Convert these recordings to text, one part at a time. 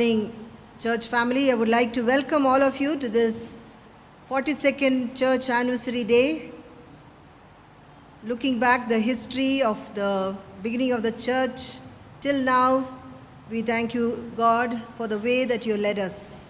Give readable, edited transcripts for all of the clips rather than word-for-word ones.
morning, church family. I would like to welcome all of you to this 42nd church anniversary day. Looking back the history of the beginning of the church till now, we thank you, God, for the way that you led us.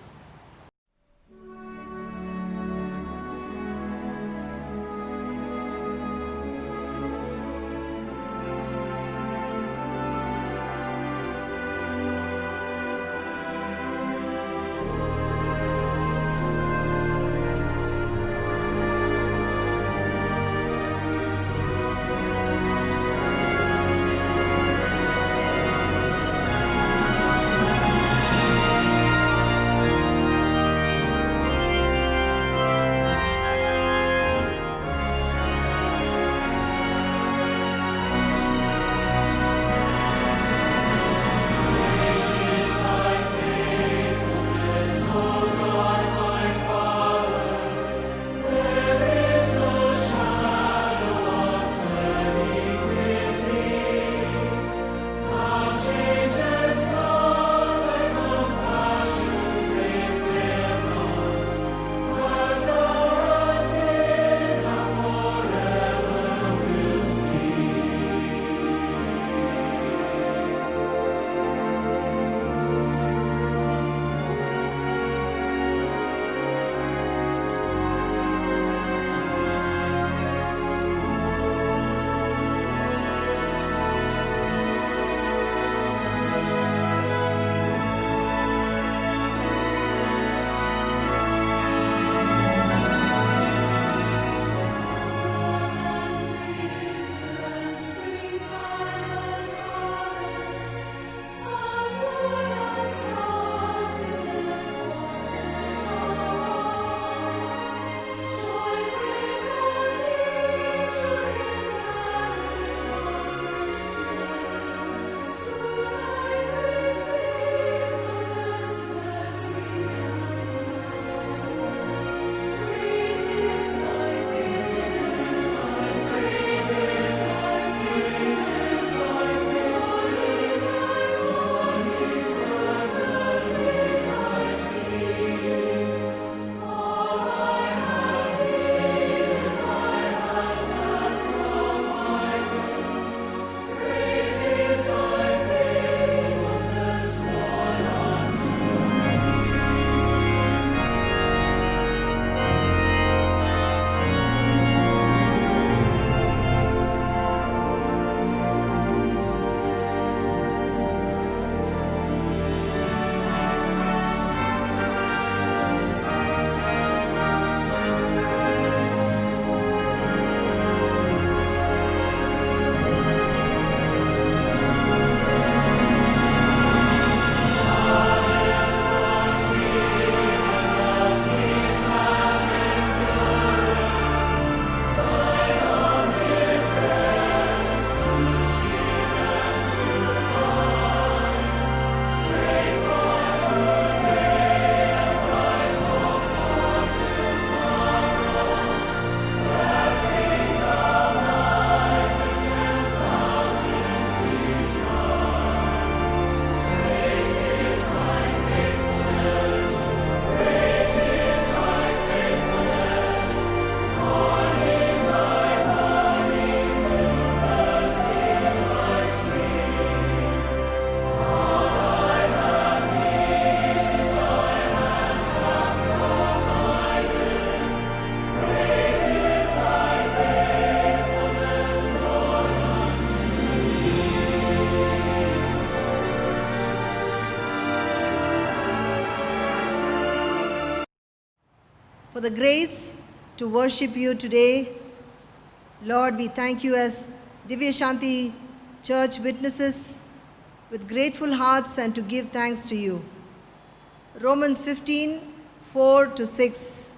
For the grace to worship you today, Lord, we thank you as Divya Shanti Church witnesses with grateful hearts and to give thanks to you. Romans 15:4-6.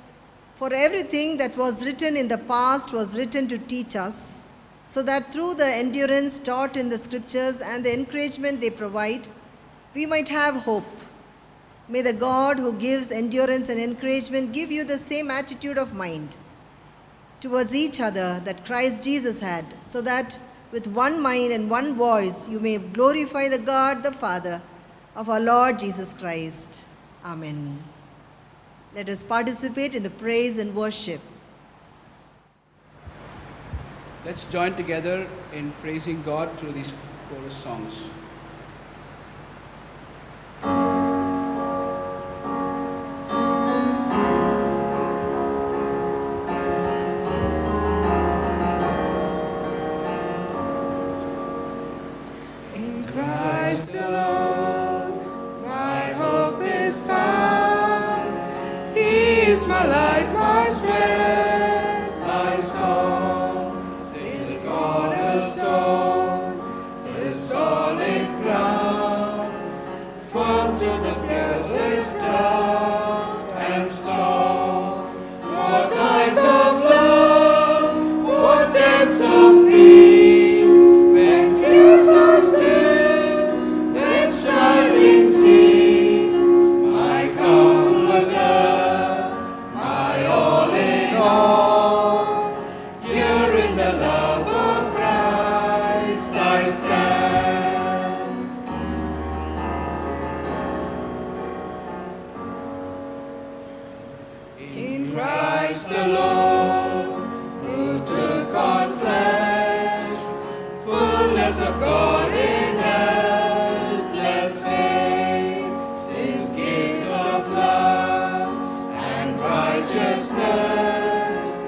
For everything that was written in the past was written to teach us, so that through the endurance taught in the scriptures and the encouragement they provide, we might have hope. May the God who gives endurance and encouragement give you the same attitude of mind towards each other that Christ Jesus had, so that with one mind and one voice you may glorify the God the Father of our Lord Jesus Christ. Amen. Let us participate in the praise and worship. Let's join together in praising God through these chorus songs. In Christ alone, my hope is found. He is my light, my strength, my song. This cornerstone, this solid ground, firm through the fiercest drought and storm. What tides of love, what depths of peace, when fears are still, when striving cease, my comforter, my all in all. Here in the love of Christ I stand. In Christ alone, who took on flesh, fullness of God in helpless faith, His gift of love and righteousness,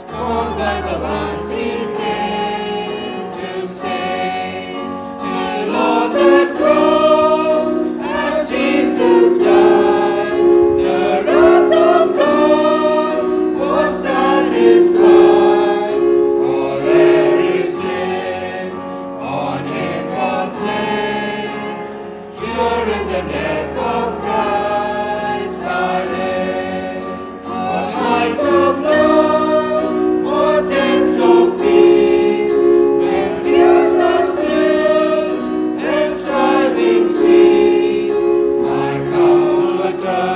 scorned by the ones He came to save. Till on that cross, as Jesus died, the wrath of God was satisfied. For every sin on Him was laid. Here in the death of Christ I live. What heights of love, what depths of peace, when fears are still and striving cease, my comforter,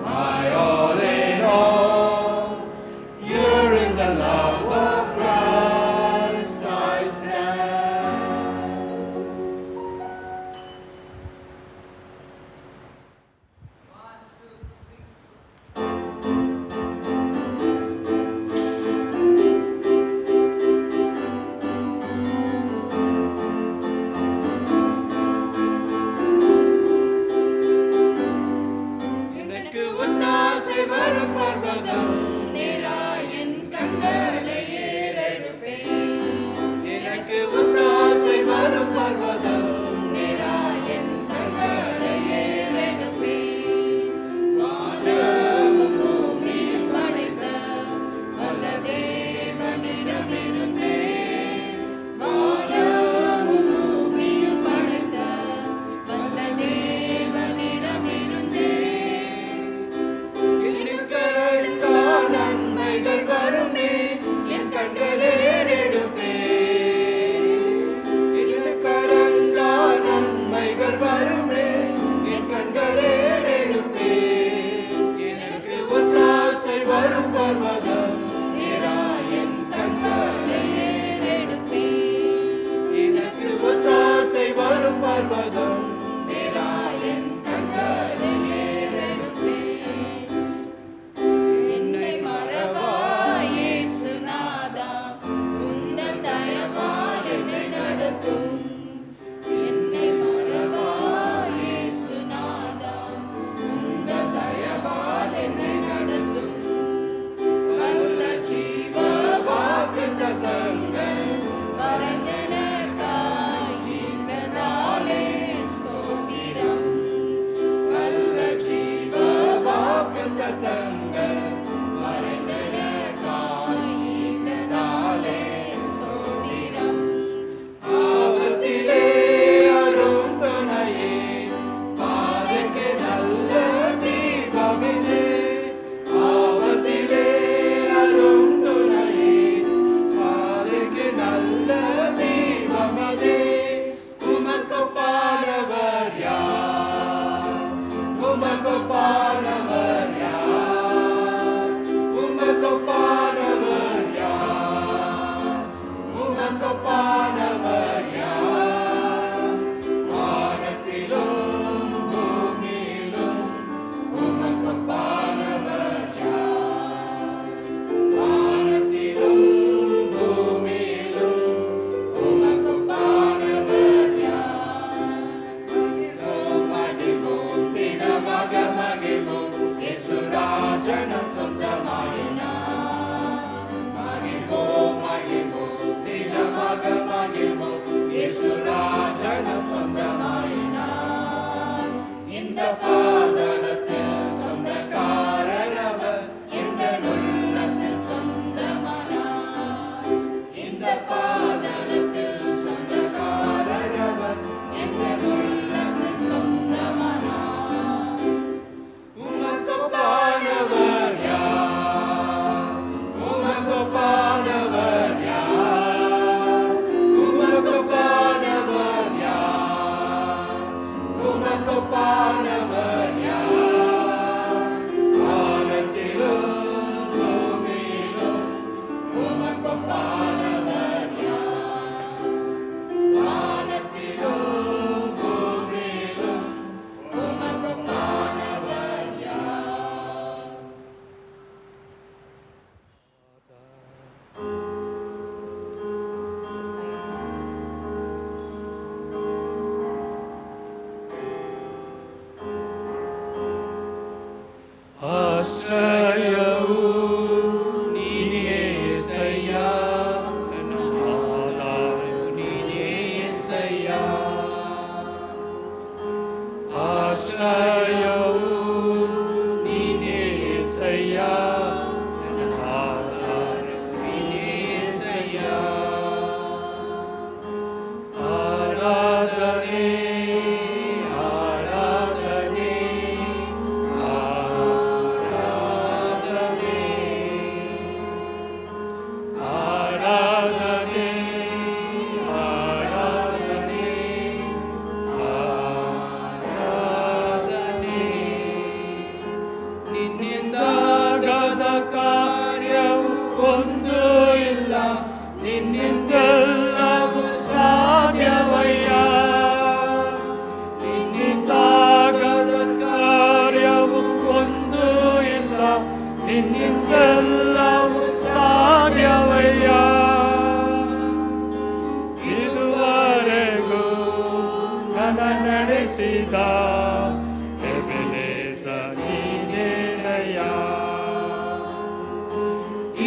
my all in all. Here in the love of Christ I stand. எனக்கு ஒத்தாசை வரும் பர்வதம் நேராயின் கண்களை ஏறெடுப்பேன். எனக்கு ஒத்தாசை வரும் பர்வதம் நேராயின் கண்களை ஏறெடுப்பேன். வானமும் பூமியும் படைத்த வல்ல தேவனிடமிருந்தே, வானமும் பூமியும் படைத்த வல்ல தேவனிடமிருந்தே, என்னுக்கருத்தால் ராஜனம் சொந்தமாயினார். மகிழ்வோம் மகிழ்வோம் தினமாக மகிழ்வோம் இயேசு ராஜனம் சொந்தமாயினார். இந்த பாதலத்தில் சொந்தக்காரர் அவர், இந்த உள்ளத்தில் சொந்தமானார். இந்த பாதலத்தில் சொந்தக்காரர் அவர், இந்த உள்ளத்தில் சொந்தமானார். உமக்கொப்பானவர் யார்? உமக்கொப்பானவர் யார்? உமக்கொப்பானவர் யார்? உமக்கொப்பானவர் யார்? வானத்திலும் பூமியிலும் உமக்கொப்பானவர் யார்? வானத்திலும் பூமியிலும் உமக்கொப்பானவர் யார்? ಆಶ್ರಯವು ನೀನೇ యేసయ్య, ನನ್ನ ಆಧಾರವು ನೀನೇ యేసయ్ಯ. ಆಶ್ರಯವು ನೀನೇ యేసయ్య, ನನ್ನ ಆಧಾರವು ನೀನೇ యేసయ్ಯ. ಆರಾಧನೆ ಆರಾಧನೆ ಆರಾಧನೆ ಆರಾಧನೆ ಆರಾಧನೆ ಆರಾಧನೆ. ನಿನ್ನಿಂದಾಗದ ಕಾರ್ಯವು ಒಂದು ಇಲ್ಲ, ನಿನ್ನಿಂದೆಲ್ಲವೂ ಸಾಧ್ಯವಯ್ಯ. ನಿನ್ನಿಂದಾಗದ ಕಾರ್ಯವು ಒಂದು ಇಲ್ಲ, ನಿನ್ನಿಂದೆಲ್ಲವೂ ಸಾಧ್ಯವಯ್ಯ. ಇದುವರೆಗೂ ನನ್ನ ನಡೆಸಿದ ಎಬೆನೇಜರ್ ನೀನೇನಯ್ಯ.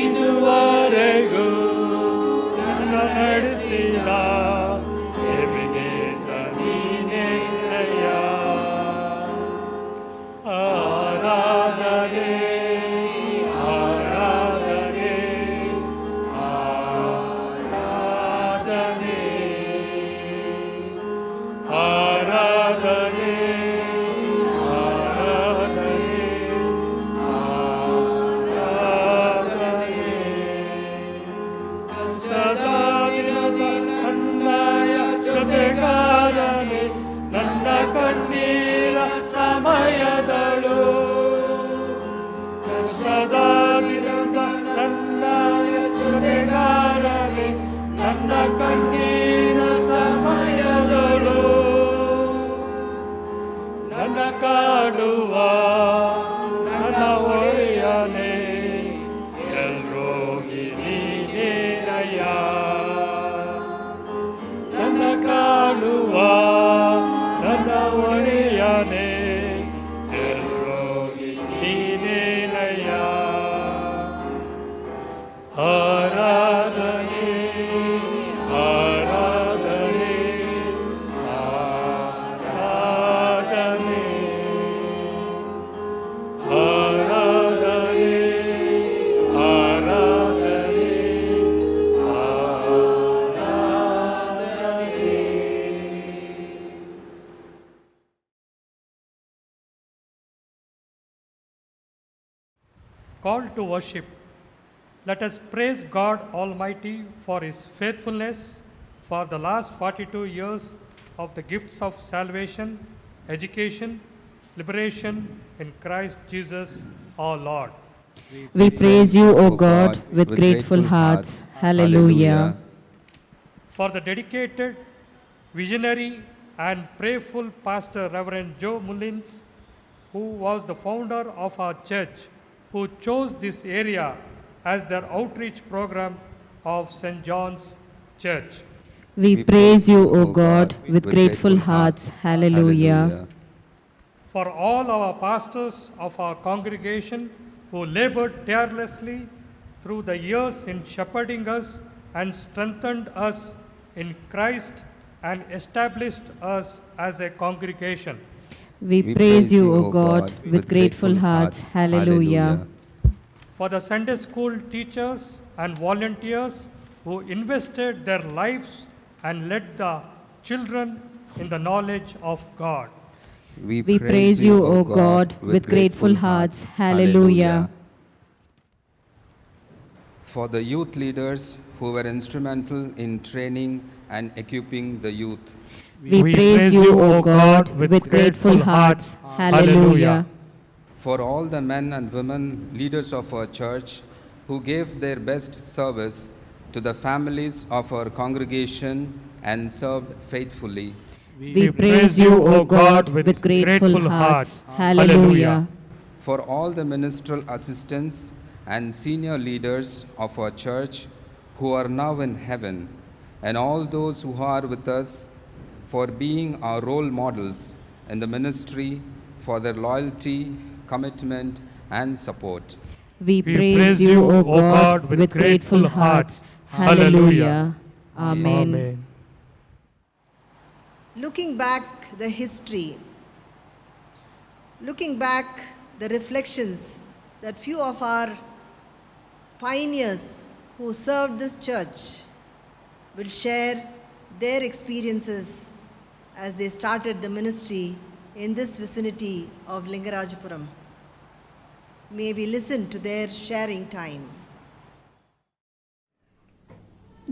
ಇದುವರೆಗೂ ನನ್ನ ನಡೆಸಿದ ಎಬೆನೇಜರ್ ನೀನೇನಯ್ಯ. ಆರಾಧನೆ ಆರಾಧನೆ ಆರಾಧನೆ ಆರಾಧನೆ ಆರಾಧನೆ ಆರಾಧನೆ. ಕಷ್ಟದ ದಿನದಿ ನನ್ನಯ ಜೊತೆಗಾರನೆ, ನನ್ನ ಕಣ್ಣೀರ ಸಮಯದಳು. ಕಷ್ಟದ ದಿನದ ನನ್ನಯ ಜೊತೆಗಾರನೆ, ನನ್ನ ಕಣ್ಣೀರ ಸಮಯದಳು. ನನ್ನ ಕಾಡುವ ನನ್ನ ಒಡೆಯನೇ, ಎಲ್ರೋಗಿ ನೀನೇನಯ್ಯ. ನನ್ನ ಕಾಡುವ ನನ್ನ ಒಡೆಯನೇ, ಎಲ್ರೋಗಿ ನೀನೇನಯ್ಯ. ಆರಾಧನೆ ಆರಾಧನೆ ಆರಾಧನೆ ಆರಾಧನೆ ಆರಾಧನೆ ಆರಾಧನೆ. Call to worship. Let us praise God Almighty for His faithfulness for the last 42 years of the gifts of salvation, education, liberation in Christ Jesus our Lord. We praise you, O God, with grateful hearts. Hallelujah. For the dedicated, visionary and prayerful Pastor Reverend Joe Mullins, who was the founder of our church, who chose this area as their outreach program of St. John's Church. We praise you, O God, with grateful hearts. Hallelujah. For all our pastors of our congregation who labored tirelessly through the years in shepherding us and strengthened us in Christ and established us as a congregation. We praise you, O God, with grateful hearts. Hallelujah. For the Sunday school teachers and volunteers who invested their lives and led the children in the knowledge of God. We praise you, O God, with grateful hearts. Hallelujah. For the youth leaders who were instrumental in training and equipping the youth. We praise you, O God, with grateful hearts. Hallelujah. For all the men and women leaders of our church who gave their best service to the families of our congregation and served faithfully. We praise you, O God, with grateful hearts. Hallelujah. For all the ministerial assistants and senior leaders of our church who are now in heaven, and all those who are with us for being our role models in the ministry, for their loyalty, commitment, and support. We praise you, O God, with grateful hearts. Hallelujah. Amen. Looking back the history, looking back the reflections that few of our pioneers who served this church will share their experiences as they started the ministry in this vicinity of Lingarajapuram. May we listen to their sharing time.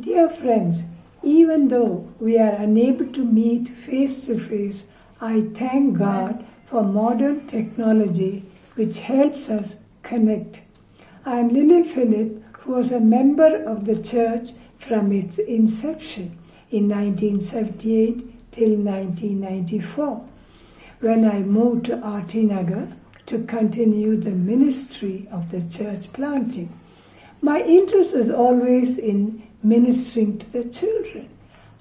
Dear friends, even though we are unable to meet face to face, I thank God for modern technology which helps us connect. I am Lily Philip, who was a member of the church from its inception in 1978 till 1994, when I moved to R.T. Nagar to continue the ministry of the church planting. My interest was always in ministering to the children.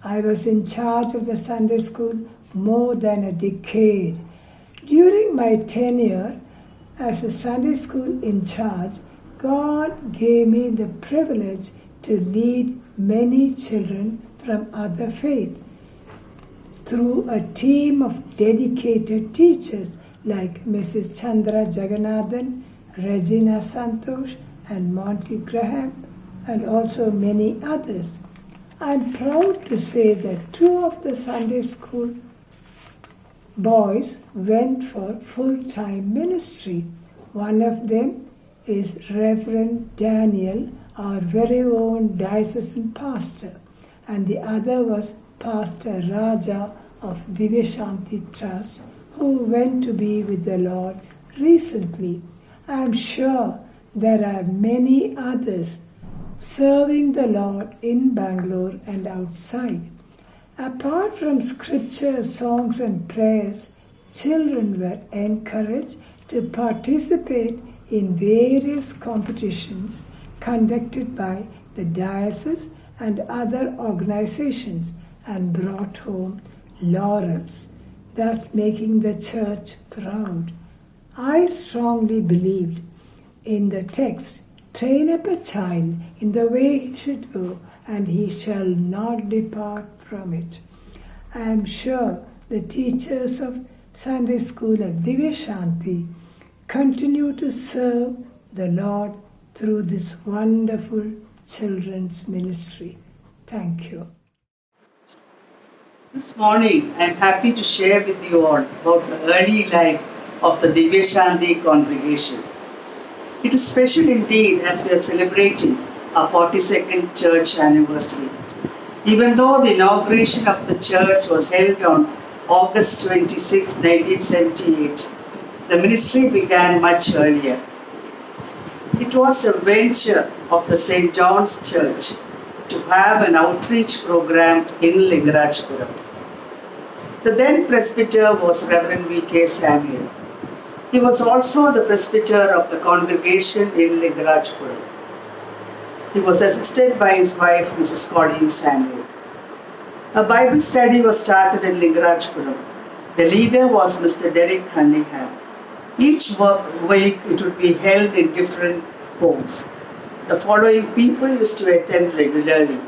I was in charge of the Sunday school more than a decade. During my tenure as a Sunday school in charge, God gave me the privilege to lead many children from other faiths through a team of dedicated teachers like Mrs. Chandra Jagannathan, Regina Santosh, and Monty Graham, and also many others. I'm proud to say that two of the Sunday school boys went for full-time ministry. One of them is Reverend Daniel, our very own diocesan pastor, and the other was Pastor Raja of Divya Shanti Trust, who went to be with the Lord recently. I am sure there are many others serving the Lord in Bangalore and outside. Apart from scripture, songs and prayers, children were encouraged to participate in various competitions conducted by the diocese and other organizations and brought home laurels, thus making the church proud. I strongly believed in the text, "Train up a child in the way he should go, and he shall not depart from it." I am sure the teachers of Sunday school at Divya Shanti continue to serve the Lord through this wonderful children's ministry. Thank you. This morning, I am happy to share with you all about the early life of the Divya Shanti congregation. It is special indeed as we are celebrating our 42nd church anniversary. Even though the inauguration of the church was held on August 26, 1978, the ministry began much earlier. It was a venture of the St. John's Church to have an outreach program in Lingarajapuram. The then presbyter was Reverend V.K. Samuel. He was also the presbyter of the congregation in Lingarajapuram. He was assisted by his wife, Mrs. Colleen Samuel. A Bible study was started in Lingarajapuram. The leader was Mr. Derek Cunningham. Each week it would be held in different homes. The following people used to attend regularly: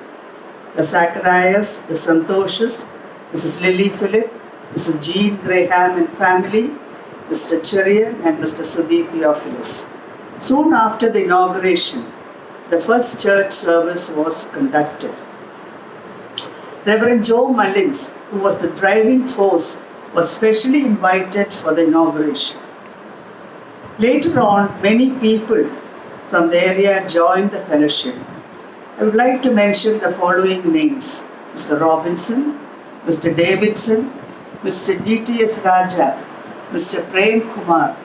the Zacharias, the Santoshas, Mrs. Lily Philip, Mrs. Jean Graham and family, Mr. Cherian and Mr. Sudeep Theophilus. Soon after the inauguration, the first church service was conducted. Reverend Joe Mullins, who was the driving force, was specially invited for the inauguration. Later on, many people from the area joined the fellowship. I would like to mention the following names: Mr. Robinson, Mr. Davidson, Mr. D.T.S. Raja, Mr. Prem Kumar,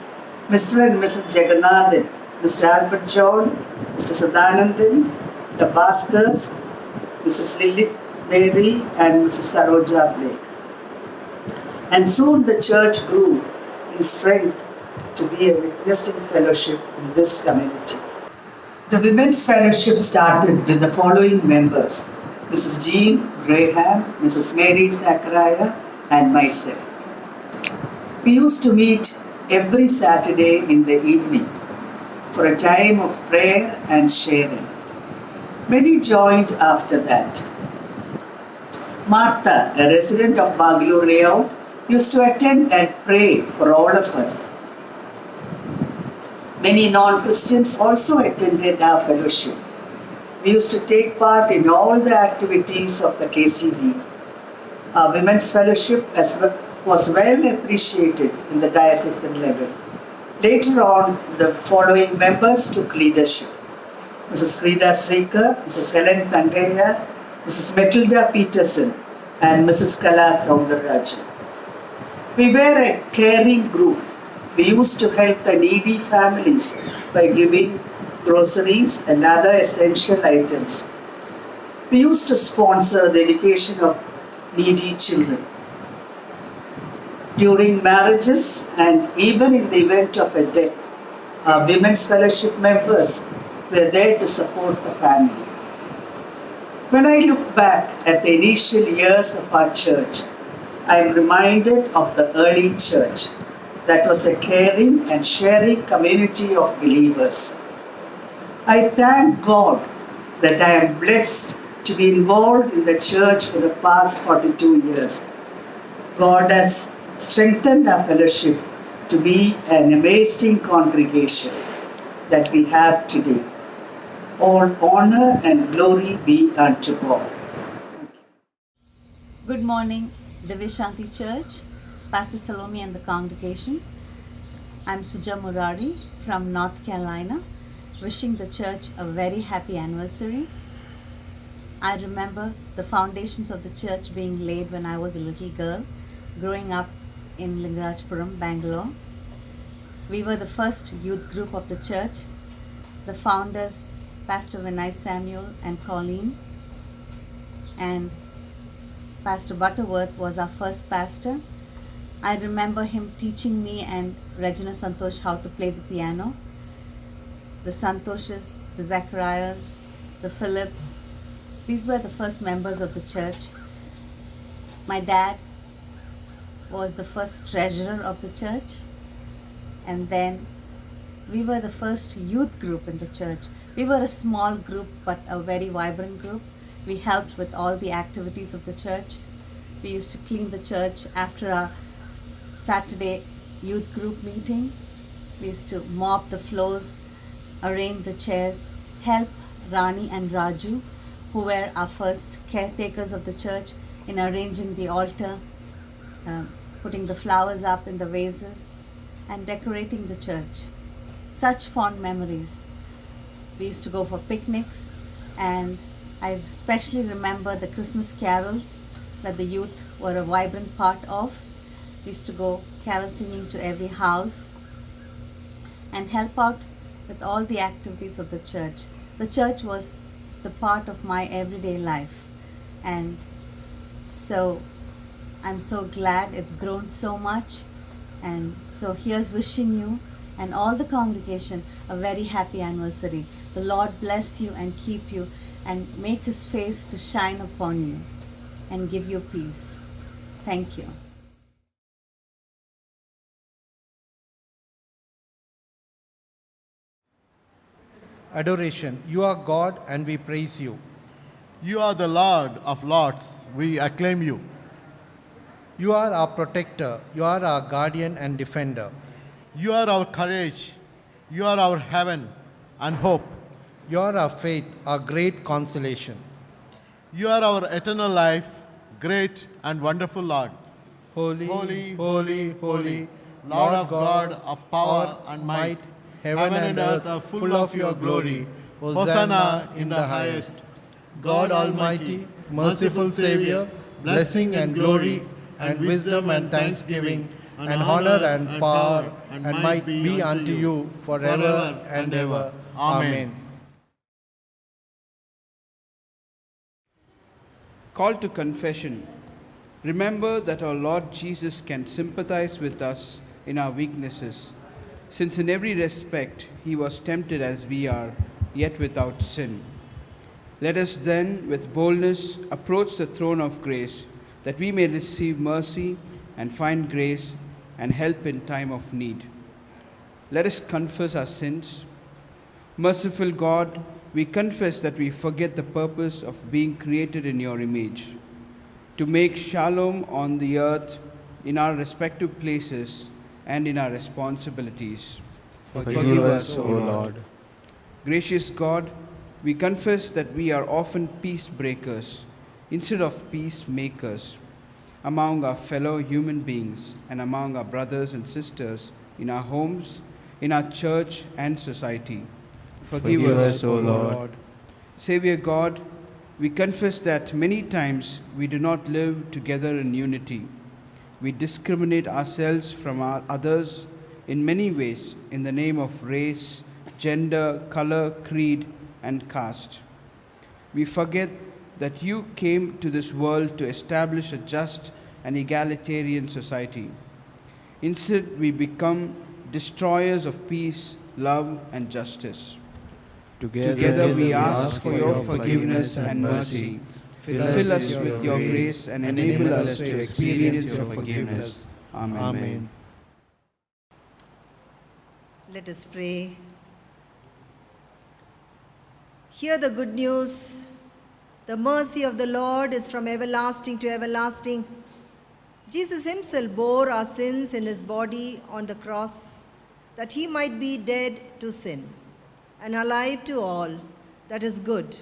Mr. and Mrs. Jagannathan, Mr. Albert John, Mr. Sadanandan, the Baskers, Mrs. Lily Mary and Mrs. Saroja Blake. And soon the church grew in strength to be a witnessing fellowship in this community. The Women's Fellowship started with the following members: Mrs. Jean Graham, Mrs. Mary Zachariah, and myself. We used to meet every Saturday in the evening for a time of prayer and sharing. Many joined after that. Martha, a resident of Bagalur Layout, used to attend and pray for all of us. Many non-Christians also attended our fellowship. We used to take part in all the activities of the KCD. Our women's fellowship was well appreciated in the diocesan level. Later on, the following members took leadership: Mrs. Frida Srikar, Mrs. Helen Tangaya, Mrs. Matilda Peterson, and Mrs. Kala Soundararajan. We were a caring group. We used to help the needy families by giving groceries and other essential items. We used to sponsor the education of needy children. During marriages and even in the event of a death, our women's fellowship members were there to support the family. When I look back at the initial years of our church, I am reminded of the early church that was a caring and sharing community of believers. I thank God that I am blessed to be involved in the church for the past 42 years. God has strengthened our fellowship to be an amazing congregation that we have today. All honor and glory be unto God. Good morning, Divya Shanti Church, Pastor Salome and the congregation. I'm Suja Murari from North Carolina, wishing the church a very happy anniversary. I remember the foundations of the church being laid when I was a little girl, growing up in Lingarajpuram, Bangalore. We were the first youth group of the church. The founders, Pastor Vinay Samuel and Colleen, and Pastor Butterworth was our first pastor. I remember him teaching me and Regina Santosh how to play the piano. The Santoshas, the Zacharias, the Phillips, these were the first members of the church. My dad was the first treasurer of the church, and then we were the first youth group in the church. We were a small group but a very vibrant group. We helped with all the activities of the church. We used to clean the church after our Saturday youth group meeting. We used to mop the floors, arrange the chairs, help Rani and Raju, who were our first caretakers of the church, in arranging the altar, putting the flowers up in the vases, and decorating the church. Such fond memories. We used to go for picnics, and I especially remember the Christmas carols that the youth were a vibrant part of. We used to go carol singing to every house and help out with all the activities of the church. The church was the part of my everyday life, and so I'm so glad it's grown so much. And so here's wishing you and all the congregation a very happy anniversary. The Lord bless you and keep you and make His face to shine upon you and give you peace. Thank you. adoration. You are God and we praise you. You are the Lord of Lords. We acclaim you. You are our protector. You are our guardian and defender. You are our courage. You are our heaven and hope. You are our faith, our great consolation. You are our eternal life, great and wonderful Lord. Holy, Holy, holy, holy, Lord of God, of power and might, heaven and earth are full of your glory. Hosanna in the highest. God Almighty, merciful Savior, blessing and glory and wisdom and thanksgiving and honor and power and might be unto you forever and ever. Amen. Call to confession. Remember that our Lord Jesus can sympathize with us in our weaknesses, since in every respect he was tempted as we are, yet without sin. Let us then, with boldness, approach the throne of grace, that we may receive mercy and find grace and help in time of need. Let us confess our sins. Merciful God, we confess that we forget the purpose of being created in your image, to make shalom on the earth in our respective places and in our responsibilities. Forgive us, O Lord. Gracious God, we confess that we are often peace breakers instead of peacemakers among our fellow human beings and among our brothers and sisters in our homes, in our church and society. Forgive us, O Lord. Savior God, we confess that many times we do not live together in unity. We discriminate ourselves from others in many ways in the name of race, gender, color, creed, and caste. We forget that you came to this world to establish a just and egalitarian society. Instead, we become destroyers of peace, love, and justice. Together we ask for your forgiveness and mercy. Fill us with your grace and enable us to experience your forgiveness. Amen. Let us pray. Hear the good news. The mercy of the Lord is from everlasting to everlasting. Jesus himself bore our sins in his body on the cross, that he might be dead to sin and alive to all that is good.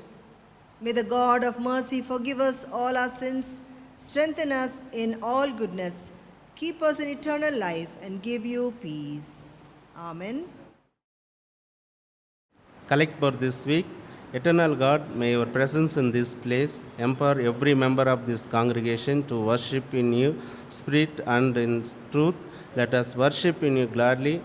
May the God of mercy forgive us all our sins, strengthen us in all goodness, keep us in eternal life, and give you peace. Amen. Collect for this week. Eternal God, may your presence in this place empower every member of this congregation to worship in you, spirit and in truth. Let us worship in you gladly.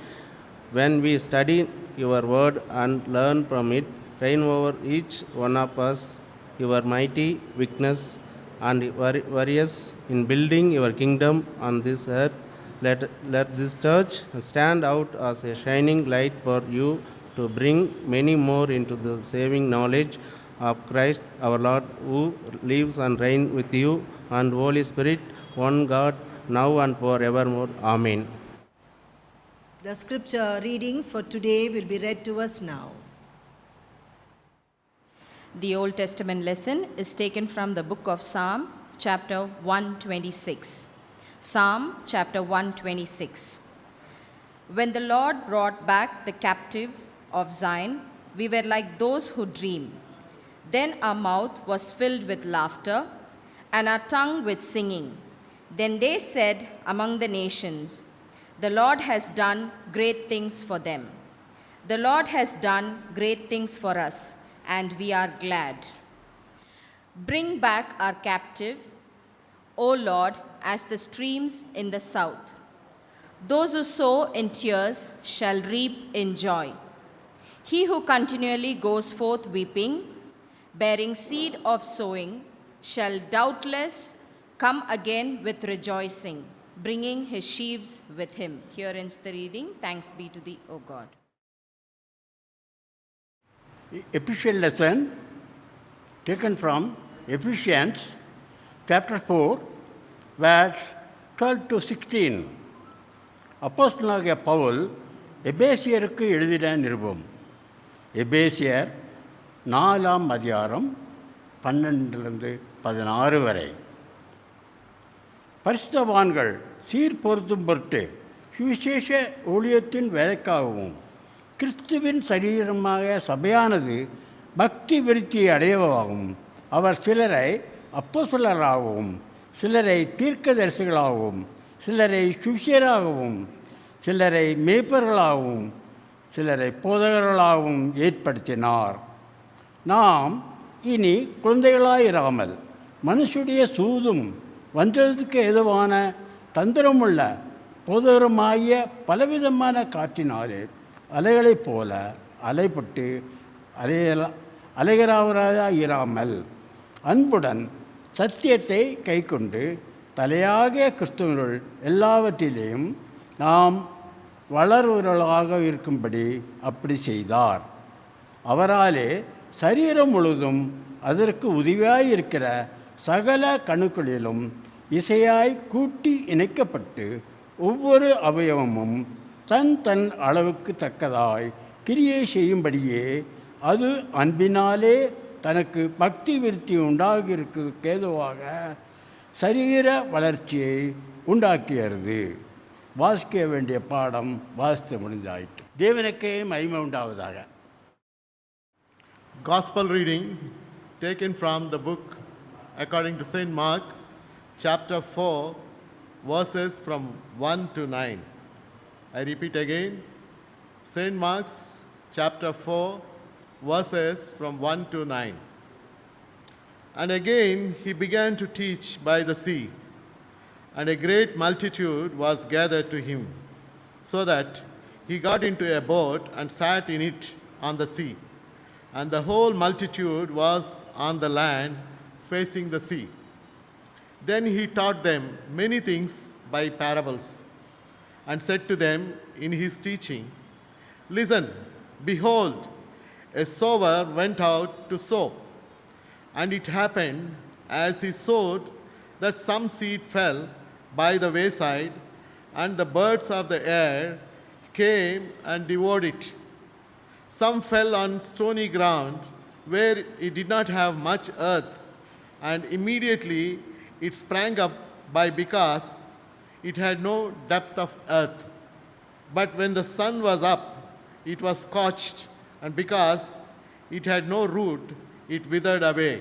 When we study your word and learn from it, reign over each one of us your mighty weakness and warriors in building your kingdom on this earth. Let this church stand out as a shining light for you to bring many more into the saving knowledge of Christ our Lord, who lives and reigns with you and Holy Spirit, one God, now and forevermore. Amen. The scripture readings for today will be read to us now. The Old Testament lesson is taken from the book of Psalm, chapter 126. Psalm, chapter 126. When the Lord brought back the captive of Zion, we were like those who dream. Then our mouth was filled with laughter, and our tongue with singing. Then they said among the nations, the Lord has done great things for them. The Lord has done great things for us, and we are glad. Bring back our captive, O Lord, as the streams in the south. Those who sow in tears shall reap in joy. He who continually goes forth weeping, bearing seed of sowing, shall doubtless come again with rejoicing, bringing his sheaves with him. Here ends the reading. Thanks be to thee, O God. Epistle lesson taken from Ephesians chapter 4, verse 12 to 16. அப்போஸ்தலனாகிய பவுல் எபேசியருக்கு எழுதின நிருபம். எபேசியர் 4ஆம் அதிகாரம் 12-16 வரை. பரிசுத்தவான்கள் சீர்பொருத்தும் பொருட்டு சுவிசேஷ ஊழியத்தின் வேலைக்காகவும் கிறிஸ்துவின் சரீரமாக சபையானது பக்தி விருத்தியை அடையவாகவும் அவர் சிலரை அப்போஸ்தலராகவும் சிலரை தீர்க்கதரிசிகளாகவும் சிலரை சுவிசேஷராகவும் சிலரை மேய்ப்பர்களாகவும் சிலரை போதகர்களாகவும் ஏற்படுத்தினார். நாம் இனி குழந்தைகளாயிராமல் மனுஷுடைய சூதும் வஞ்சகத்துக்கு ஏதுவான தந்திரமுள்ள போதகருமாகிய பலவிதமான காற்றினாலே அலைகளைப் போல அலைப்பட்டு அலைகிறவராயிராமல் அன்புடன் சத்தியத்தை கைக்கொண்டு தலையாகிய கிறிஸ்துவனுள் எல்லாவற்றிலேயும் நாம் வளர்வர்களாக இருக்கும்படி அப்படி செய்தார். அவராலே சரீரம் முழுதும் அதற்கு உதவியாயிருக்கிற சகல கணுக்களிலும் இசையாய் கூட்டி இணைக்கப்பட்டு ஒவ்வொரு அவயவமும் தன் தன் அளவுக்கு தக்கதாய் கிரியை செய்யும்படியே அது அன்பினாலே தனக்கு பக்தி விருத்தி உண்டாகியிருக்கிறதுக்கு ஏதுவாக சரீர வளர்ச்சியை உண்டாக்கியது. வாசிக்க வேண்டிய பாடம் வாசித்து முடிந்தாயிற்று. தேவனுக்கே மகிமை உண்டாவதாக. Gospel reading taken from the book according to St. Mark, chapter 4, verses from 1 to 9. I repeat again, St. Mark's chapter 4, verses from 1 to 9. And again he began to teach by the sea, and a great multitude was gathered to him, so that he got into a boat and sat in it on the sea. And the whole multitude was on the land facing the sea. Then he taught them many things by parables, and said to them in his teaching, Listen, behold, a sower went out to sow. And it happened, as he sowed, that some seed fell by the wayside, and the birds of the air came and devoured it. Some fell on stony ground, where it did not have much earth, and immediately it sprang up because it had no depth of earth. But when the sun was up, it was scorched, and because it had no root, it withered away.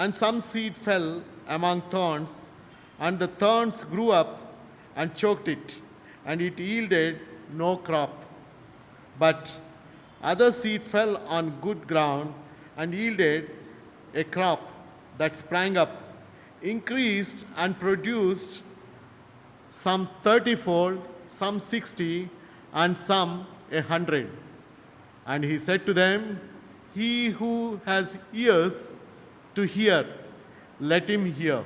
And some seed fell among thorns, and the thorns grew up and choked it, and it yielded no crop. But other seed fell on good ground and yielded a crop that sprang up, increased, and produced some 30-fold, some 60, and some 100. And he said to them, He who has ears to hear, let him hear.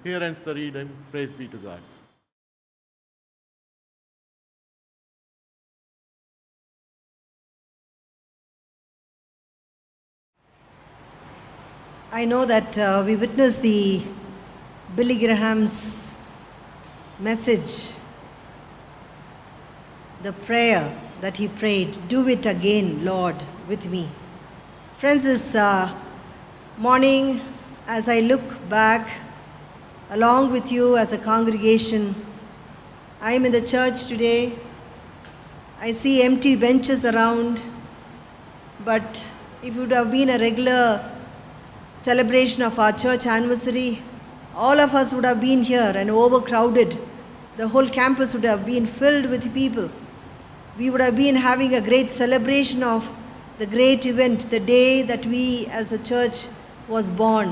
Here ends the reading. Praise be to God. I know that we witnessed the Billy Graham's message, the prayer that he prayed, do it again, Lord, with me. Friends, this morning, as I look back along with you as a congregation, I am in the church today. I see empty benches around, but if it would have been a regular celebration of our church anniversary, all of us would have been here and overcrowded. The whole campus would have been filled with people. We would have been having a great celebration of the great event, the day that we as a church was born.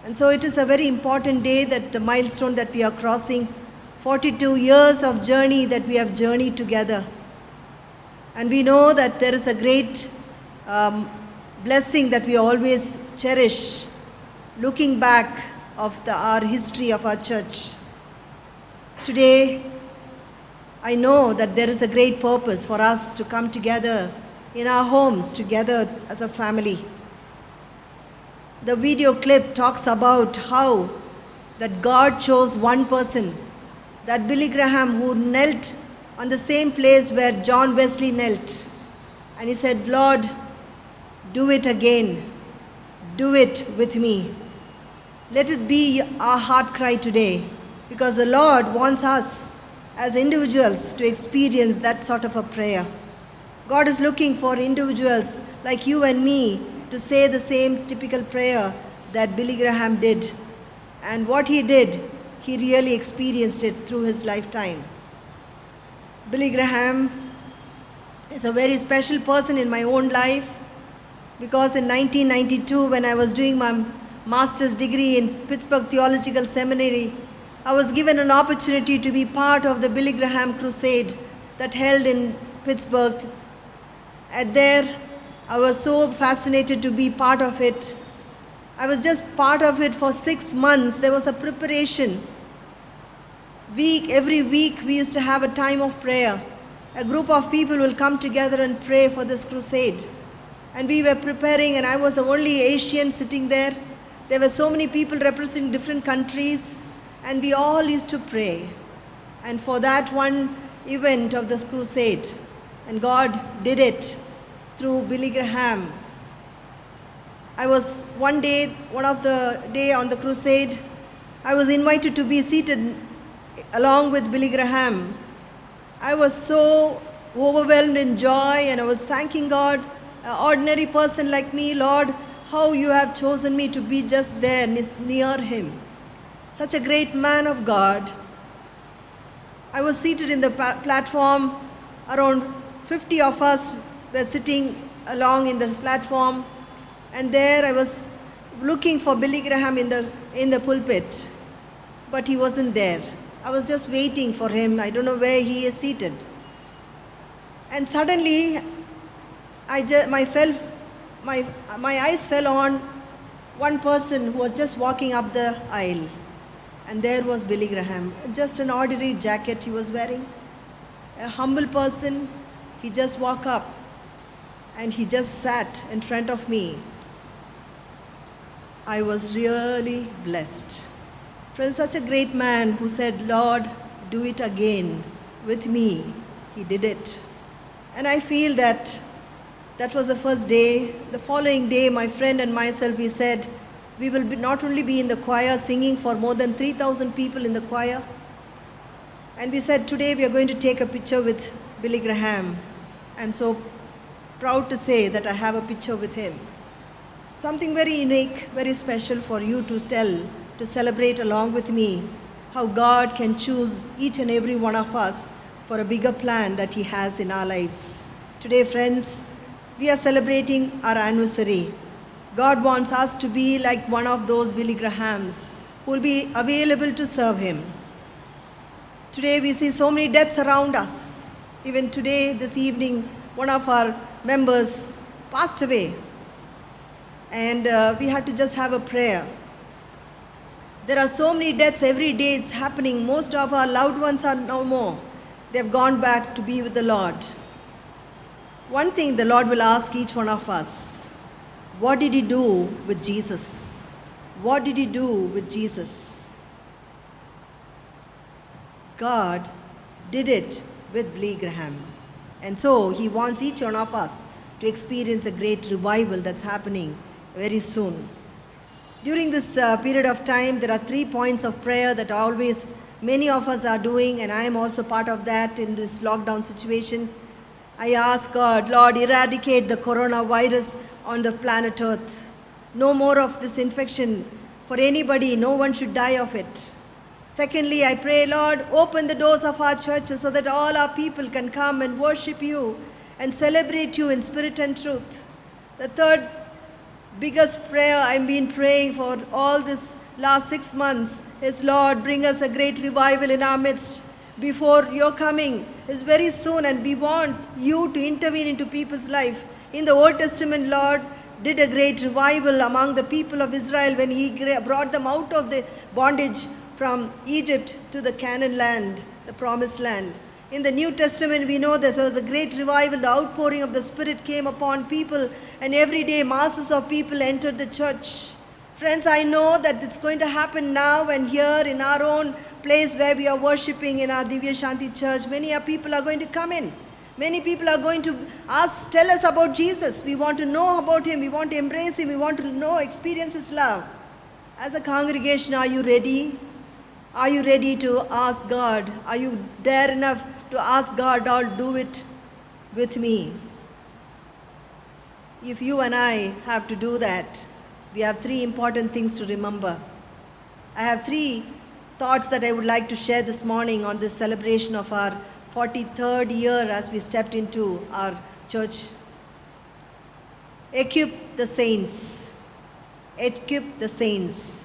And so it is a very important day, that the milestone that we are crossing, 42 years of journey that we have journeyed together. And we know that there is a great blessing that we always cherish, looking back of our history of our church. Today, I know that there is a great purpose for us to come together in our homes, together as a family. The video clip talks about how that God chose one person, that Billy Graham, who knelt on the same place where John Wesley knelt. And he said, Lord, do it again. Do it with me. Let it be our heart cry today, because the Lord wants us as individuals to experience that sort of a prayer. God is looking for individuals like you and me to say the same typical prayer that Billy Graham did. And what he did, he really experienced it through his lifetime. Billy Graham is a very special person in my own life, because in 1992, when I was doing my master's degree in Pittsburgh Theological Seminary, I was given an opportunity to be part of the Billy Graham crusade that held in Pittsburgh. And there, I was so fascinated to be part of it. I was just part of it for 6 months. There was a preparation. Every week, we used to have a time of prayer. A group of people will come together and pray for this crusade. And we were preparing, and I was the only Asian sitting there. There were so many people representing different countries, and we all used to pray. And for that one event of this crusade, and God did it through Billy Graham. I was one of the day on the crusade, I was invited to be seated along with Billy Graham. I was so overwhelmed in joy, and I was thanking God, an ordinary person like me, Lord, how you have chosen me to be just there near him. Such a great man of God. I was seated in the platform. Around 50 of us were sitting along in the platform. And there I was looking for Billy Graham in the pulpit. But he wasn't there. I was just waiting for him. I don't know where he is seated. And suddenly, my eyes fell on one person who was just walking up the aisle. And there was Billy Graham, just an ordinary jacket he was wearing. A humble person, he just walked up and he just sat in front of me. I was really blessed. Friends, such a great man who said, Lord, do it again with me. He did it. And I feel that was the first day. The following day, my friend and myself, we said, we will not only be in the choir singing for more than 3,000 people in the choir. And we said, today we are going to take a picture with Billy Graham. I'm so proud to say that I have a picture with him. Something very unique, very special for you to tell, to celebrate along with me, how God can choose each and every one of us for a bigger plan that he has in our lives. Today, friends, we are celebrating our anniversary. God wants us to be like one of those Billy Grahams who will be available to serve him. Today we see so many deaths around us. Even today, this evening, one of our members passed away. And we had to just have a prayer. There are so many deaths every day, it's happening. Most of our loved ones are no more. They've gone back to be with the Lord. One thing the Lord will ask each one of us, what did he do with Jesus? What did he do with Jesus? God did it with Billy Graham. And so he wants each one of us to experience a great revival that's happening very soon. During this period of time, there are 3 points of prayer that many of us are doing, and I am also part of that in this lockdown situation. I ask God, Lord, eradicate the coronavirus on the planet Earth. No more of this infection for anybody. No one should die of it. Secondly, I pray, Lord, open the doors of our churches so that all our people can come and worship you and celebrate you in spirit and truth. The third biggest prayer I've been praying for all this last 6 months is, Lord, bring us a great revival in our midst before your coming is very soon, and we want you to intervene into people's life. In the Old Testament, Lord did a great revival among the people of Israel when he brought them out of the bondage from Egypt to the Canaan land, the promised land. In the New Testament, we know there was a great revival. The outpouring of the Spirit came upon people, and every day masses of people entered the church. Friends, I know that it's going to happen now and here in our own place where we are worshiping in our Divya Shanti church. Many people are going to come in. Many people are going to tell us about Jesus. We want to know about him. We want to embrace him. We want to know, experience his love. As a congregation, are you ready? Are you ready to ask God? Are you dare enough to ask God, Lord, do it with me? If you and I have to do that, we have 3 important things to remember. I have 3 thoughts that I would like to share this morning on this celebration of our 43rd year as we stepped into our church. Equip the saints. Equip the saints.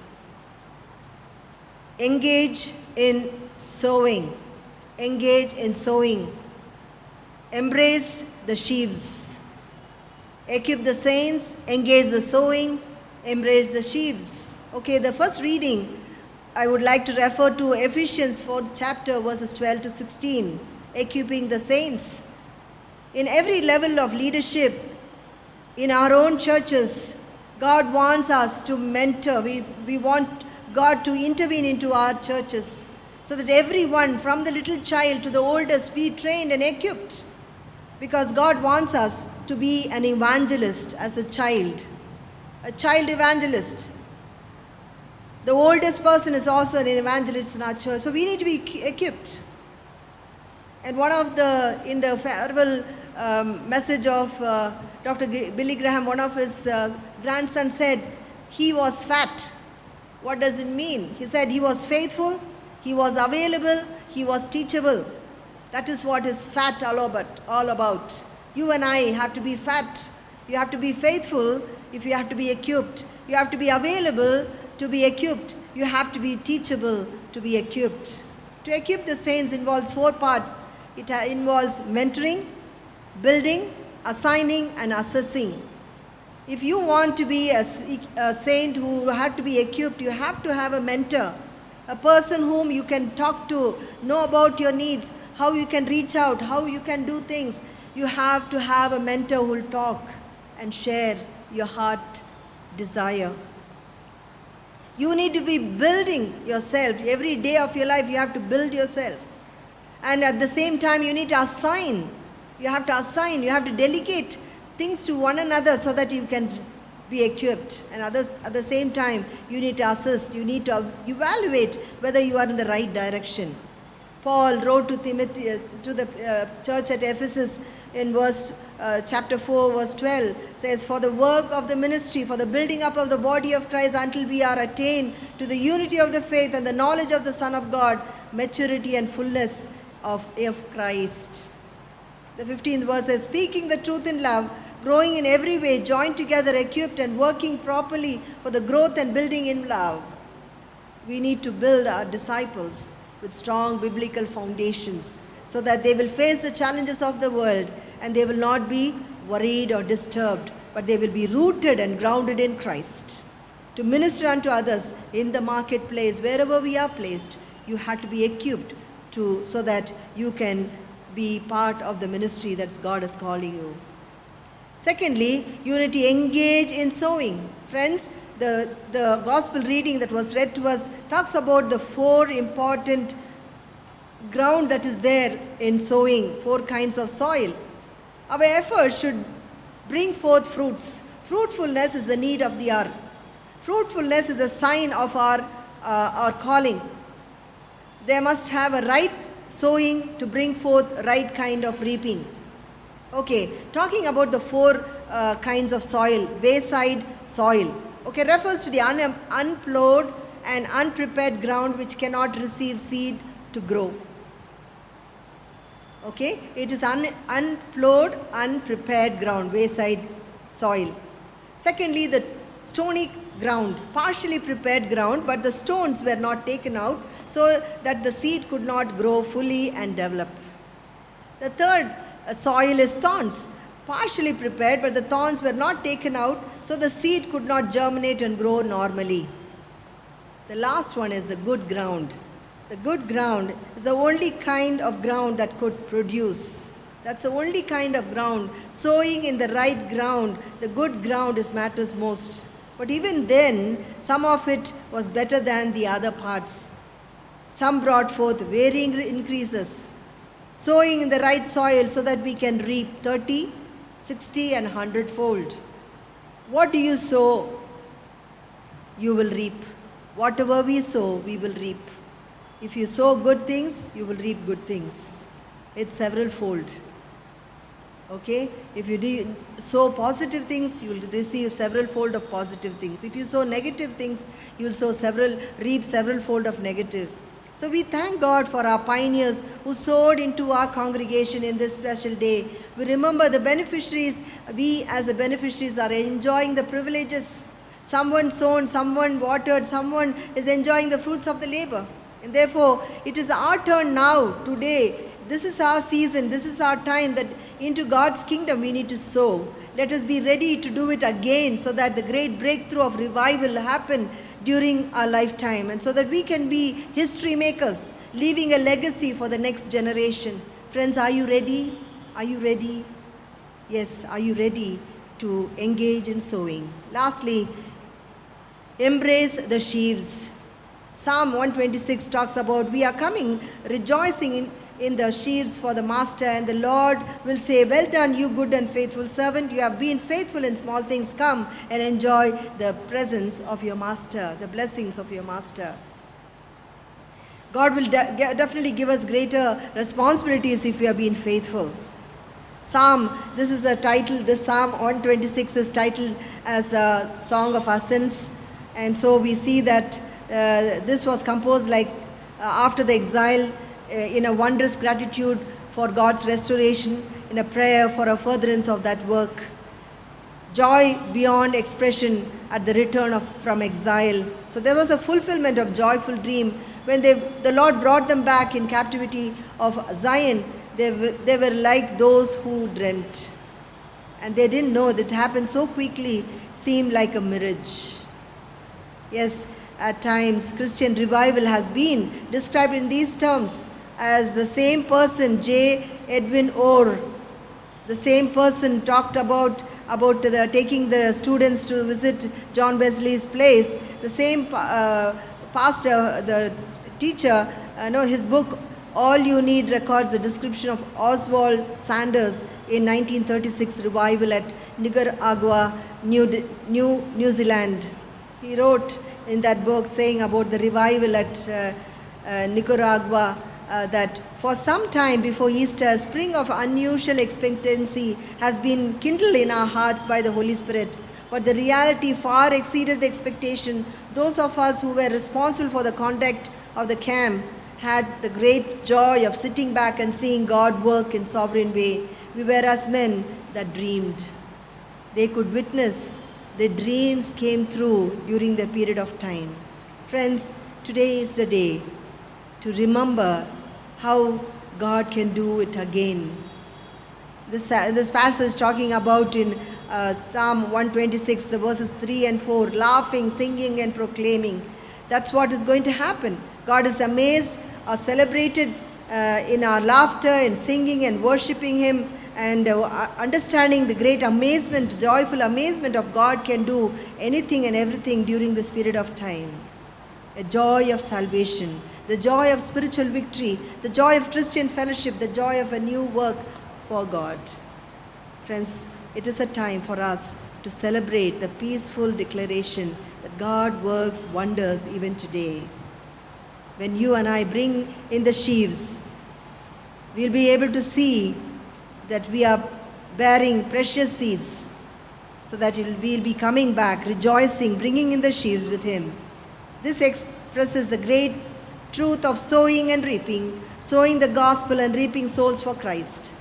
Engage in sowing. Engage in sowing. Embrace the sheaves. Equip the saints, engage the sowing, embrace the sheaves. Okay, the first reading I would like to refer to Ephesians 4th chapter verses 12 to 16, equipping the saints. In every level of leadership, in our own churches, God wants us to mentor. We want God to intervene into our churches so that everyone from the little child to the oldest be trained and equipped. Because God wants us to be an evangelist as a child evangelist. The oldest person is also an evangelist in our church, so we need to be equipped. And in the farewell message of Dr. Billy Graham, one of his grandsons said, he was fat. What does it mean? He said he was faithful, he was available, he was teachable. That is what is fat all about. You and I have to be fat. You have to be faithful if you have to be equipped. You have to be available to be equipped. You have to be teachable to be equipped. To equip the saints involves 4 parts. It involves mentoring, building, assigning, and assessing. If you want to be a saint who have to be equipped, you have to have a mentor, a person whom you can talk to, know about your needs, how you can reach out, how you can do things. You have to have a mentor who will talk and share your heart desire. You need to be building yourself. Every day of your life, you have to build yourself. And at the same time, you need to assign. You have to assign, you have to delegate things to one another so that you can be equipped. And at the same time, you need to assess, you need to evaluate whether you are in the right direction. Paul wrote to Timothy, to the church at Ephesus in chapter 4, verse 12, says, for the work of the ministry, for the building up of the body of Christ until we are attained to the unity of the faith and the knowledge of the Son of God, maturity and fullness of Christ. The 15th verse says, speaking the truth in love, growing in every way, joined together, equipped and working properly for the growth and building in love. We need to build our disciples with strong biblical foundations so that they will face the challenges of the world and they will not be worried or disturbed, but they will be rooted and grounded in Christ. To minister unto others in the marketplace, wherever we are placed, you have to be equipped so that you can be part of the ministry that God is calling you. Secondly, you need to engage in sowing. Friends, the gospel reading that was read to us talks about the 4 important ground that is there in sowing, 4 kinds of soil. Our efforts should bring forth fruits. Fruitfulness is the need of the hour. Fruitfulness is a sign of our calling. They must have a right sowing to bring forth right kind of reaping. Okay, talking about the 4 kinds of soil, wayside soil. Okay, refers to the unplowed and unprepared ground which cannot receive seed to grow. Okay, it is unplowed, unprepared ground, wayside soil. Secondly, the stony ground, partially prepared ground, but the stones were not taken out so that the seed could not grow fully and develop. The third soil is thorns, partially prepared, but the thorns were not taken out so the seed could not germinate and grow normally. The last one is the good ground. The good ground is the only kind of ground that could produce. That's the only kind of ground. Sowing in the right ground, the good ground matters most. But even then, some of it was better than the other parts. Some brought forth varying increases. sowing in the right soil so that we can reap 30, 60 and 100-fold. What do you sow, you will reap. Whatever we sow, we will reap. If you sow good things, you will reap good things. It's several-fold. Okay? If you sow positive things, you will receive several-fold of positive things. If you sow negative things, you will reap several-fold of negative. So we thank God for our pioneers who sowed into our congregation in this special day. We remember the beneficiaries. We as the beneficiaries are enjoying the privileges. Someone sown, someone watered, someone is enjoying the fruits of the labor. And therefore, it is our turn now, today. This is our season, this is our time that into God's kingdom we need to sow. Let us be ready to do it again so that the great breakthrough of revival will happen during our lifetime and so that we can be history makers, leaving a legacy for the next generation. Friends, are you ready? Are you ready? Yes, are you ready to engage in sowing? Lastly, embrace the sheaves. Psalm 126 talks about we are coming rejoicing in the sheaves for the master, and the Lord will say, well done, you good and faithful servant. You have been faithful in small things. Come and enjoy the presence of your master, the blessings of your master. God will definitely give us greater responsibilities if we have been faithful. This is a title, this Psalm 126 is titled as a song of our sins. And so we see that this was composed after the exile, in a wondrous gratitude for God's restoration, in a prayer for a furtherance of that work. Joy beyond expression at the return from exile. So there was a fulfillment of joyful dream when the Lord brought them back in captivity of Zion. They were like those who dreamt. And they didn't know that it happened so quickly, seemed like a mirage. Yes, at times Christian revival has been described in these terms as the same person, J. Edwin Orr, the same person talked about taking the students to visit John Wesley's place. The same pastor, the teacher, his book, All You Need, records the description of Oswald Sanders in 1936 revival at Nicaragua, New Zealand. He wrote in that book saying about the revival at Nicaragua, that for some time before Easter, a spring of unusual expectancy has been kindled in our hearts by the Holy Spirit. But the reality far exceeded the expectation. Those of us who were responsible for the conduct of the camp had the great joy of sitting back and seeing God work in sovereign way. We were as men that dreamed. They could witness their dreams came through during the period of time. Friends, today is the day to remember how God can do it again. This passage talking about in Psalm 126, the verses 3 and 4, laughing, singing and proclaiming. That's what is going to happen. God is amazed or celebrated in our laughter and singing and worshipping Him and understanding the great amazement, joyful amazement of God can do anything and everything during this period of time. A joy of salvation, the joy of spiritual victory, the joy of Christian fellowship, the joy of a new work for God. Friends, it is a time for us to celebrate the peaceful declaration that God works wonders even today. When you and I bring in the sheaves, we'll be able to see that we are bearing precious seeds so that we'll be coming back, rejoicing, bringing in the sheaves with Him. This expresses the great truth of sowing and reaping, sowing the gospel and reaping souls for Christ.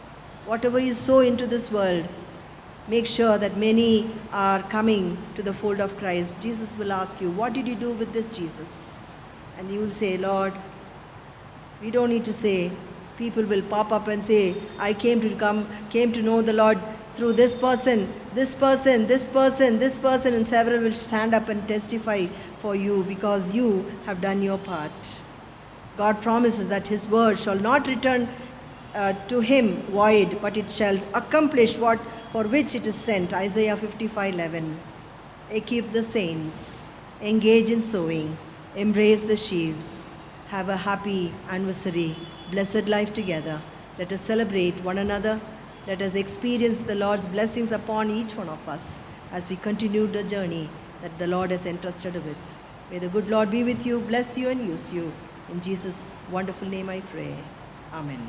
Whatever you sow into this world, make sure that many are coming to the fold of Christ. Jesus will ask you, what did you do with this, Jesus? And you will say, Lord, we don't need to say, people will pop up and say, I came to know the Lord through this person, this person, this person, this person, and several will stand up and testify for you because you have done your part. God promises that His word shall not return to Him void, but it shall accomplish for which it is sent. Isaiah 55:11. Equip the saints, engage in sowing, embrace the sheaves, have a happy anniversary, blessed life together. Let us celebrate one another. Let us experience the Lord's blessings upon each one of us as we continue the journey that the Lord has entrusted with. May the good Lord be with you, bless you, and use you. In Jesus' wonderful name I pray. Amen.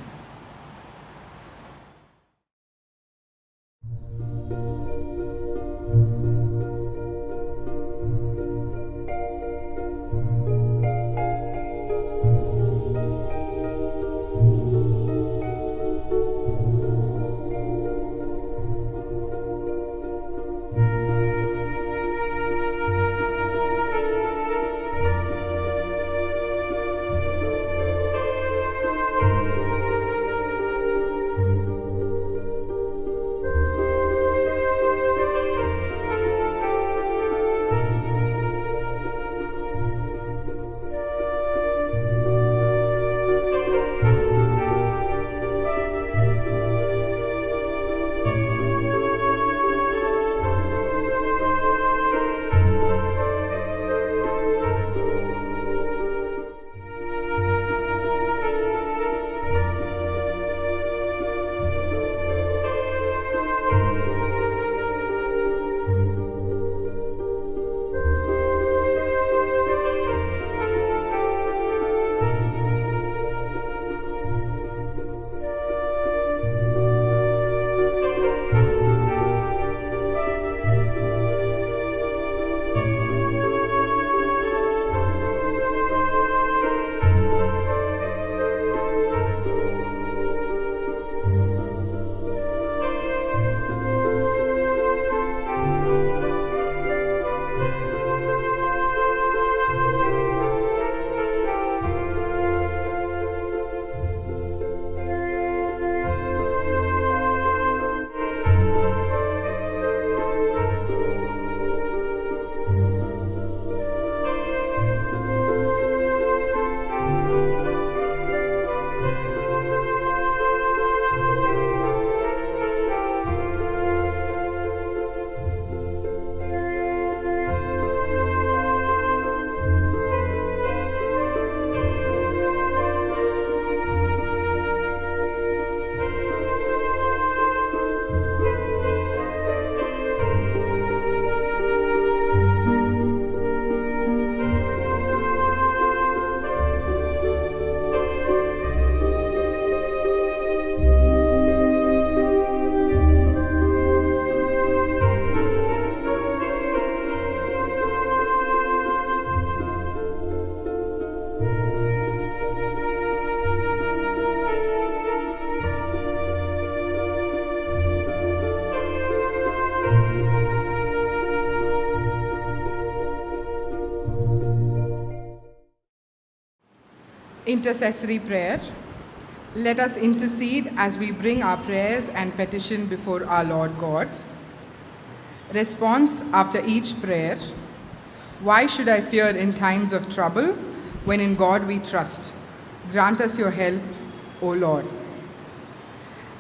Intercessory prayer. Let us intercede as we bring our prayers and petition before our Lord God. Response after each prayer. Why should I fear in times of trouble when in God we trust? Grant us your help, O Lord.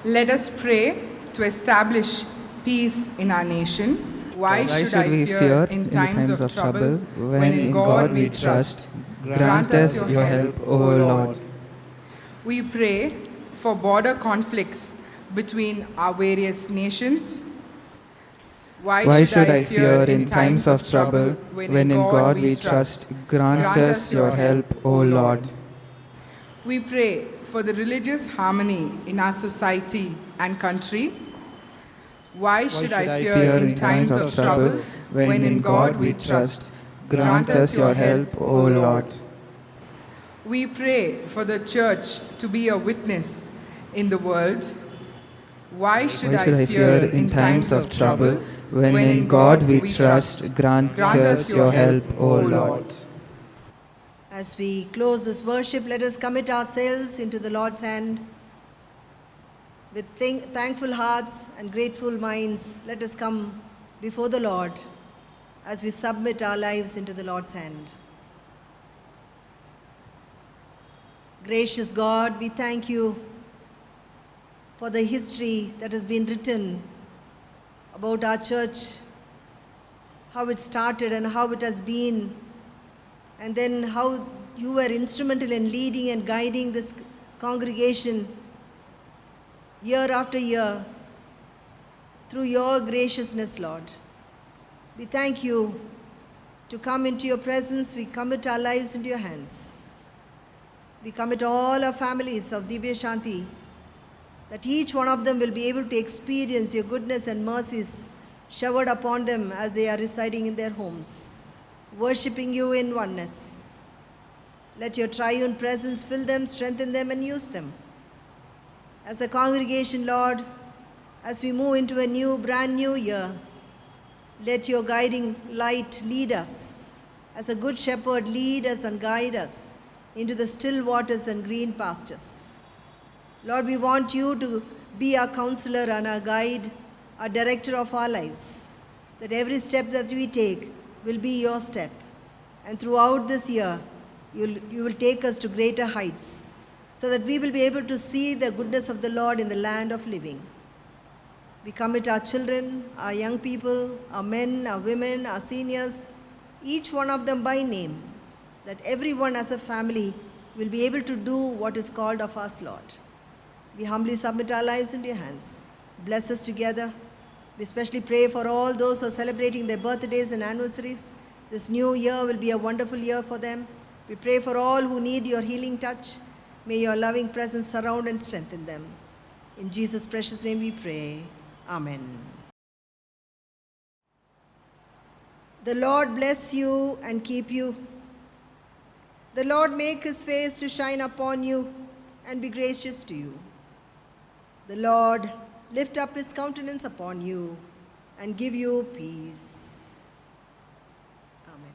Let us pray to establish peace in our nation. Why should I fear in times of trouble when in God we trust? Grant us your help, O Lord. We pray for border conflicts between our various nations. Why should I fear in times of trouble when in God we trust? Grant us your help, O Lord. We pray for the religious harmony in our society and country. Why should I fear in times of trouble when in God we trust? Grant us your help, O Lord. We pray for the Church to be a witness in the world. Why should I fear in times of trouble when in God we trust? Grant us your help, O Lord. As we close this worship, let us commit ourselves into the Lord's hand. With thankful hearts and grateful minds, let us come before the Lord as we submit our lives into the Lord's hand. Gracious God, we thank you for the history that has been written about our church, how it started and how it has been, and then how you were instrumental in leading and guiding this congregation year after year, through your graciousness, Lord. We thank you to come into your presence. We commit our lives into your hands. We commit all our families of Divya Shanti, that each one of them will be able to experience your goodness and mercies showered upon them as they are residing in their homes, worshipping you in oneness. Let your triune presence fill them, strengthen them, and use them. As a congregation, Lord, as we move into a brand new year, let your guiding light lead us. As a good shepherd, lead us and guide us into the still waters and green pastures. Lord, we want you to be our counselor and our guide, our director of our lives, that every step that we take will be your step. And throughout this year, you will take us to greater heights, so that we will be able to see the goodness of the Lord in the land of living. We commit our children, our young people, our men, our women, our seniors, each one of them by name, that everyone as a family will be able to do what is called of us, Lord. We humbly submit our lives into your hands. Bless us together. We especially pray for all those who are celebrating their birthdays and anniversaries. This new year will be a wonderful year for them. We pray for all who need your healing touch. May your loving presence surround and strengthen them. In Jesus' precious name we pray. Amen. The Lord bless you and keep you. The Lord make his face to shine upon you and be gracious to you. The Lord lift up his countenance upon you and give you peace. Amen.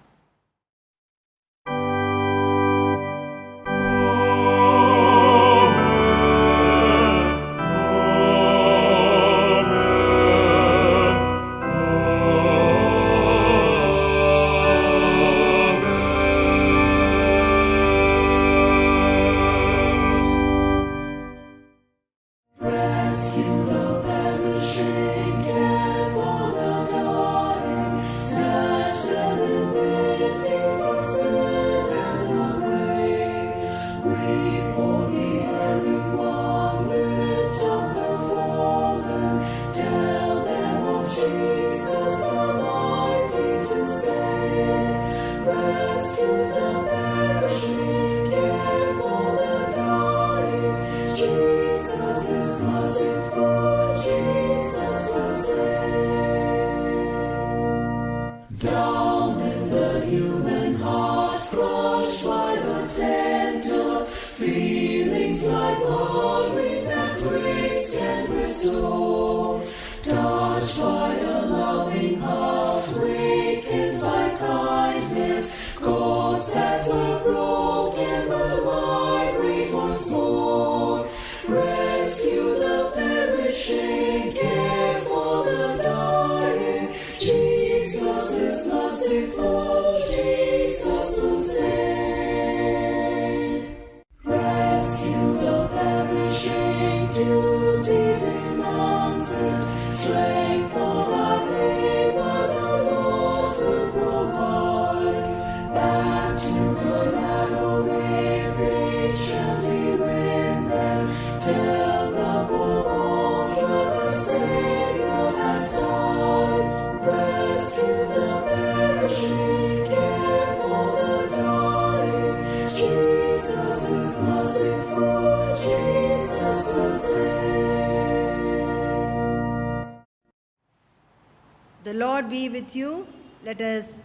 The Lord be with you. Let us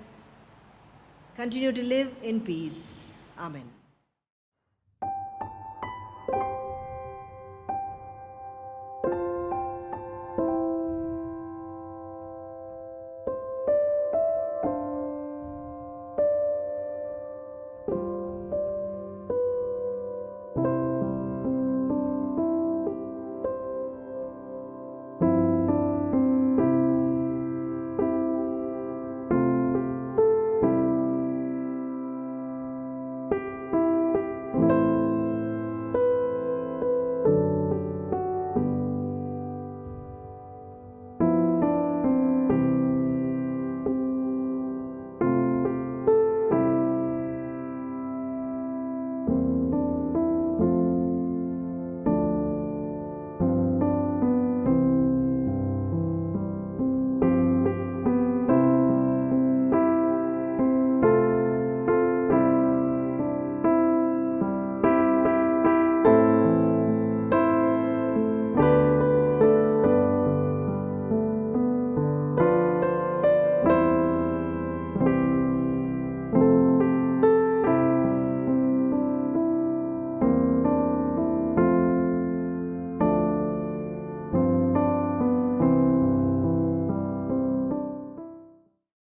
continue to live in peace. Amen.